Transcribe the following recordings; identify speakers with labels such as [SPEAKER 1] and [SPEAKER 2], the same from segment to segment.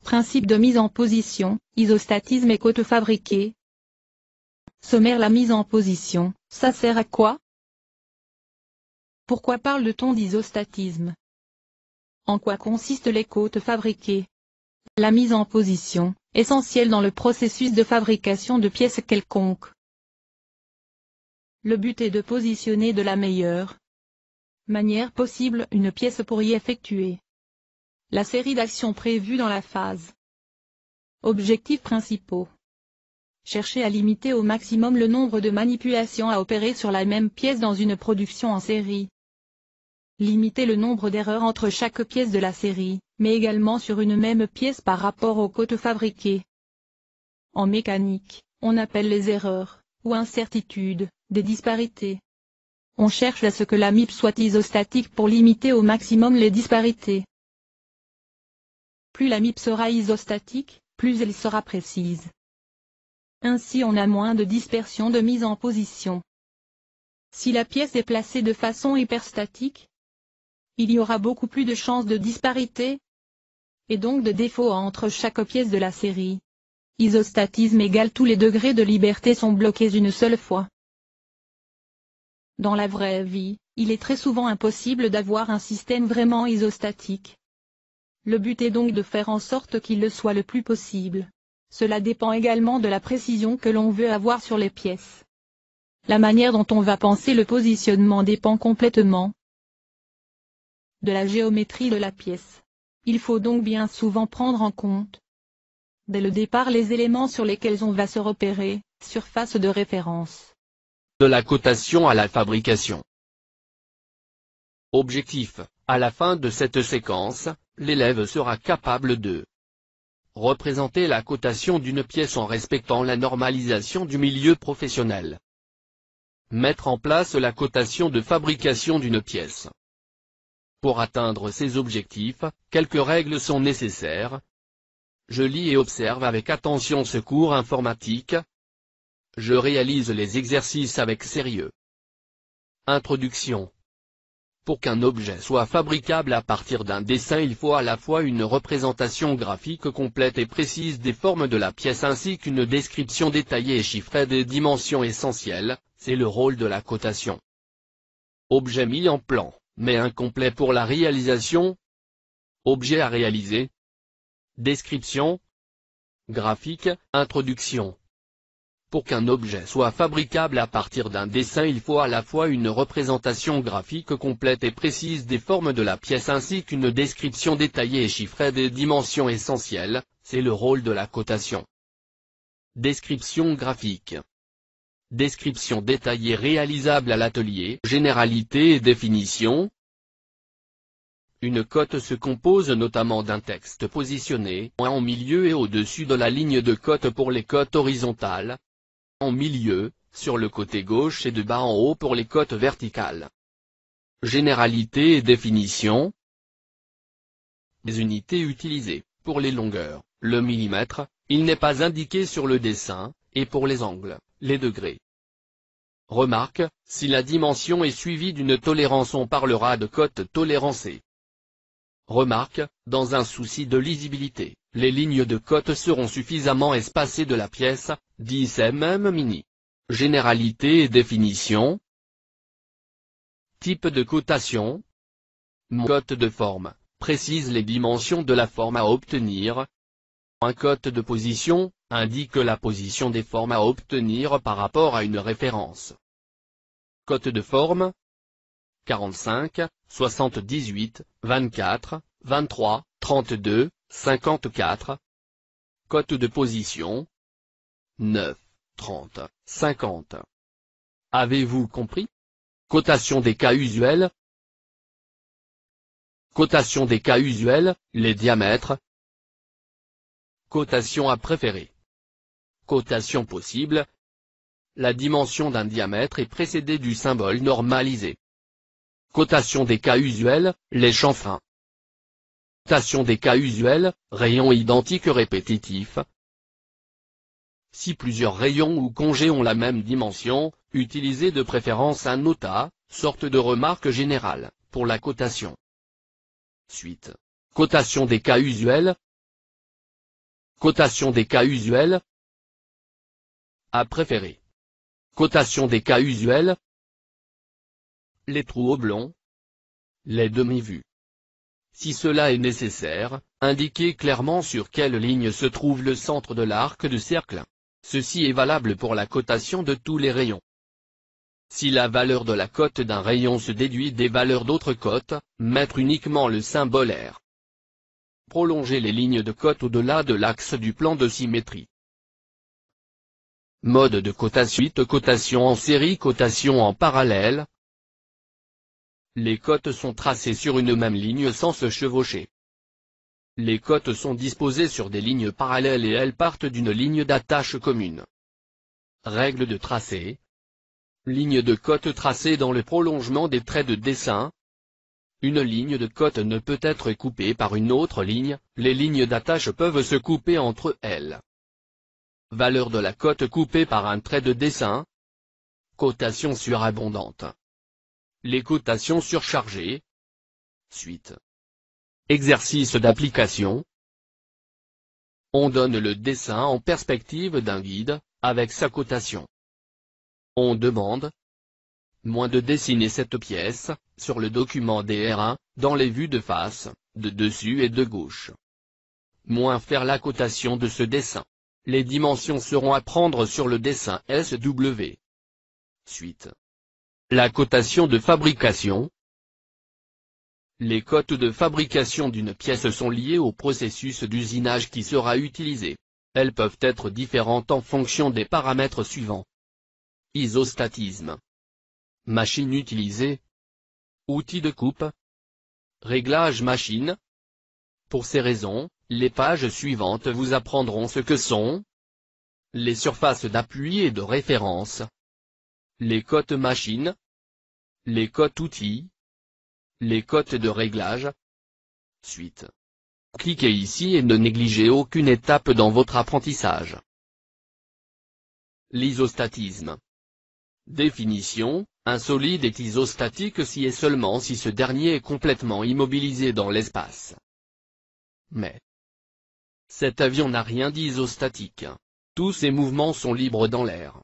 [SPEAKER 1] Principe de mise en position, isostatisme et cote fabriquée. Sommaire. La mise en position, ça sert à quoi? Pourquoi parle-t-on d'isostatisme? En quoi consistent les cotes fabriquées? La mise en position, essentielle dans le processus de fabrication de pièces quelconques. Le but est de positionner de la meilleure manière possible une pièce pour y effectuer la série d'actions prévues dans la phase. Objectifs principaux. Chercher à limiter au maximum le nombre de manipulations à opérer sur la même pièce dans une production en série. Limiter le nombre d'erreurs entre chaque pièce de la série, mais également sur une même pièce par rapport aux cotes fabriquées. En mécanique, on appelle les erreurs, ou incertitudes, des disparités. On cherche à ce que la MIP soit isostatique pour limiter au maximum les disparités. Plus la MIP sera isostatique, plus elle sera précise. Ainsi on a moins de dispersion de mise en position. Si la pièce est placée de façon hyperstatique, il y aura beaucoup plus de chances de disparité, et donc de défaut entre chaque pièce de la série. Isostatisme égale tous les degrés de liberté sont bloqués une seule fois. Dans la vraie vie, il est très souvent impossible d'avoir un système vraiment isostatique. Le but est donc de faire en sorte qu'il le soit le plus possible. Cela dépend également de la précision que l'on veut avoir sur les pièces. La manière dont on va penser le positionnement dépend complètement de la géométrie de la pièce. Il faut donc bien souvent prendre en compte, dès le départ, les éléments sur lesquels on va se repérer, surface de référence.
[SPEAKER 2] De la cotation à la fabrication. Objectif. À la fin de cette séquence, l'élève sera capable de représenter la cotation d'une pièce en respectant la normalisation du milieu professionnel. Mettre en place la cotation de fabrication d'une pièce. Pour atteindre ces objectifs, quelques règles sont nécessaires. Je lis et observe avec attention ce cours informatique. Je réalise les exercices avec sérieux. Introduction. Pour qu'un objet soit fabricable à partir d'un dessin, il faut à la fois une représentation graphique complète et précise des formes de la pièce ainsi qu'une description détaillée et chiffrée des dimensions essentielles, c'est le rôle de la cotation. Objet mis en plan, mais incomplet pour la réalisation. Objet à réaliser. Description. Graphique. Introduction. Pour qu'un objet soit fabricable à partir d'un dessin, il faut à la fois une représentation graphique complète et précise des formes de la pièce ainsi qu'une description détaillée et chiffrée des dimensions essentielles, c'est le rôle de la cotation. Description graphique. Description détaillée réalisable à l'atelier. Généralité et définition. Une cote se compose notamment d'un texte positionné en milieu et au-dessus de la ligne de cote pour les cotes horizontales, en milieu, sur le côté gauche et de bas en haut pour les cotes verticales. Généralité et définition. Les unités utilisées. Pour les longueurs, le millimètre, il n'est pas indiqué sur le dessin, et pour les angles, les degrés. Remarque, si la dimension est suivie d'une tolérance, on parlera de cote tolérancée. Remarque, dans un souci de lisibilité, les lignes de cote seront suffisamment espacées de la pièce, 10 mm mini. Généralité et définition. Type de cotation. Cote de forme, précise les dimensions de la forme à obtenir. Un cote de position, indique la position des formes à obtenir par rapport à une référence. Cote de forme. 45, 78, 24, 23, 32, 54. Cote de position. 9, 30, 50. Avez-vous compris? Cotation des cas usuels. Cotation des cas usuels, les diamètres. Cotation à préférer. Cotation possible. La dimension d'un diamètre est précédée du symbole normalisé. Cotation des cas usuels, les chanfreins. Cotation des cas usuels, rayons identiques répétitifs. Si plusieurs rayons ou congés ont la même dimension, utilisez de préférence un nota, sorte de remarque générale, pour la cotation. Suite. Cotation des cas usuels. Cotation des cas usuels. À préférer. Cotation des cas usuels. Les trous oblongs. Les demi-vues. Si cela est nécessaire, indiquez clairement sur quelle ligne se trouve le centre de l'arc de cercle. Ceci est valable pour la cotation de tous les rayons. Si la valeur de la cote d'un rayon se déduit des valeurs d'autres cotes, mettre uniquement le symbole R. Prolonger les lignes de cote au-delà de l'axe du plan de symétrie. Mode de cotation. Cotation en série. Cotation en parallèle. Les cotes sont tracées sur une même ligne sans se chevaucher. Les cotes sont disposées sur des lignes parallèles et elles partent d'une ligne d'attache commune. Règle de tracé. Ligne de cote tracée dans le prolongement des traits de dessin. Une ligne de cote ne peut être coupée par une autre ligne, les lignes d'attache peuvent se couper entre elles. Valeur de la cote coupée par un trait de dessin. Cotation surabondante. Les cotations surchargées. Suite. Exercice d'application. On donne le dessin en perspective d'un guide, avec sa cotation. On demande moins de dessiner cette pièce, sur le document DR1, dans les vues de face, de dessus et de gauche. Moins faire la cotation de ce dessin. Les dimensions seront à prendre sur le dessin SW. Suite. La cotation de fabrication. Les cotes de fabrication d'une pièce sont liées au processus d'usinage qui sera utilisé. Elles peuvent être différentes en fonction des paramètres suivants. Isostatisme. Machine utilisée. Outils de coupe. Réglage machine. Pour ces raisons, les pages suivantes vous apprendront ce que sont les surfaces d'appui et de référence, les cotes machine, les cotes outils, les cotes de réglage. Suite. Cliquez ici et ne négligez aucune étape dans votre apprentissage. L'isostatisme. Définition. Un solide est isostatique si et seulement si ce dernier est complètement immobilisé dans l'espace. Mais cet avion n'a rien d'isostatique. Tous ses mouvements sont libres dans l'air.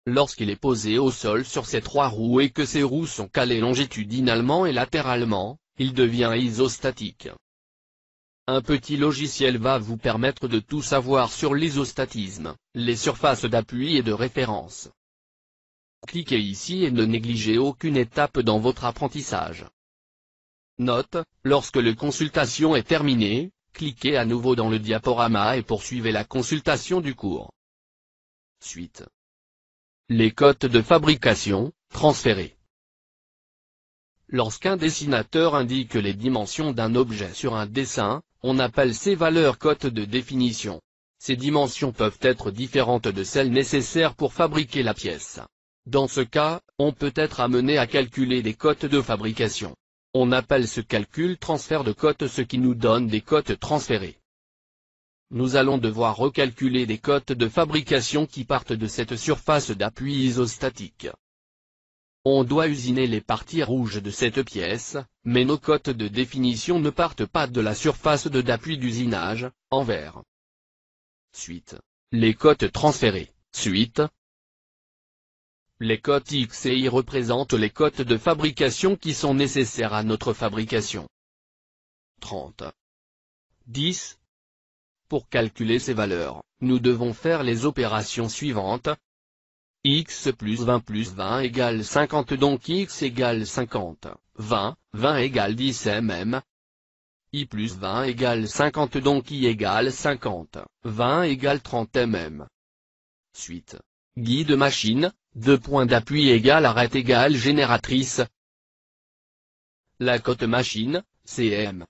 [SPEAKER 2] Lorsqu'il est posé au sol sur ses trois roues et que ses roues sont calées longitudinalement et latéralement, il devient isostatique. Un petit logiciel va vous permettre de tout savoir sur l'isostatisme, les surfaces d'appui et de référence. Cliquez ici et ne négligez aucune étape dans votre apprentissage. Note, lorsque la consultation est terminée, cliquez à nouveau dans le diaporama et poursuivez la consultation du cours. Suite. Les cotes de fabrication, transférées. Lorsqu'un dessinateur indique les dimensions d'un objet sur un dessin, on appelle ces valeurs cotes de définition. Ces dimensions peuvent être différentes de celles nécessaires pour fabriquer la pièce. Dans ce cas, on peut être amené à calculer des cotes de fabrication. On appelle ce calcul transfert de cotes, ce qui nous donne des cotes transférées. Nous allons devoir recalculer des cotes de fabrication qui partent de cette surface d'appui isostatique. On doit usiner les parties rouges de cette pièce, mais nos cotes de définition ne partent pas de la surface d'appui d'usinage, en vert. Suite. Les cotes transférées. Suite. Les cotes X et Y représentent les cotes de fabrication qui sont nécessaires à notre fabrication. 30. 10. Pour calculer ces valeurs, nous devons faire les opérations suivantes. X plus 20 égale 50, donc X égale 50, 20 égale 10 mm. Y plus 20 égale 50, donc Y égale 50, 20 égale 30 mm. Suite. Guide machine, 2 points d'appui égale arête égale génératrice. La cote machine, cm.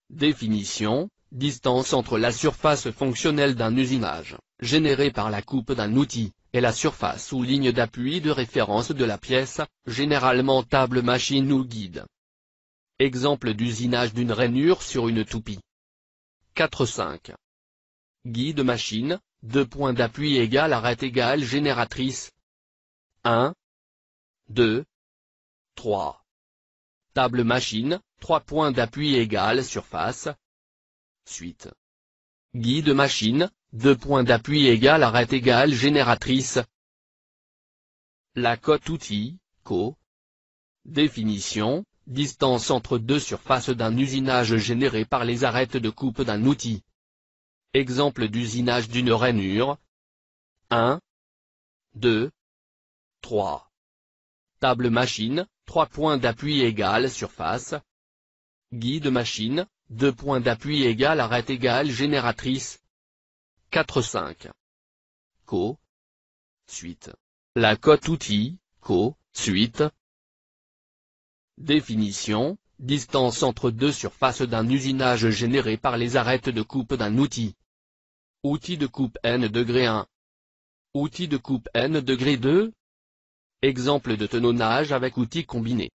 [SPEAKER 2] Définition, distance entre la surface fonctionnelle d'un usinage, générée par la coupe d'un outil, et la surface ou ligne d'appui de référence de la pièce, généralement table machine ou guide. Exemple d'usinage d'une rainure sur une toupie. 4-5. Guide machine, 2 points d'appui égale arête égale génératrice. 1, 2, 3. Table machine, 3 points d'appui égale surface. Suite. Guide machine, 2 points d'appui égale arête égale génératrice. La cote outil, CO. Définition, distance entre deux surfaces d'un usinage généré par les arêtes de coupe d'un outil. Exemple d'usinage d'une rainure. 1, 2, 3. Table machine, 3 points d'appui égale surface. Guide machine, 2 points d'appui égale arête égale génératrice. 4-5. CO. Suite. La cote outil, CO, suite. Définition, distance entre deux surfaces d'un usinage généré par les arêtes de coupe d'un outil. Outil de coupe N degré 1. Outil de coupe N degré 2. Exemple de tenonnage avec outil combiné.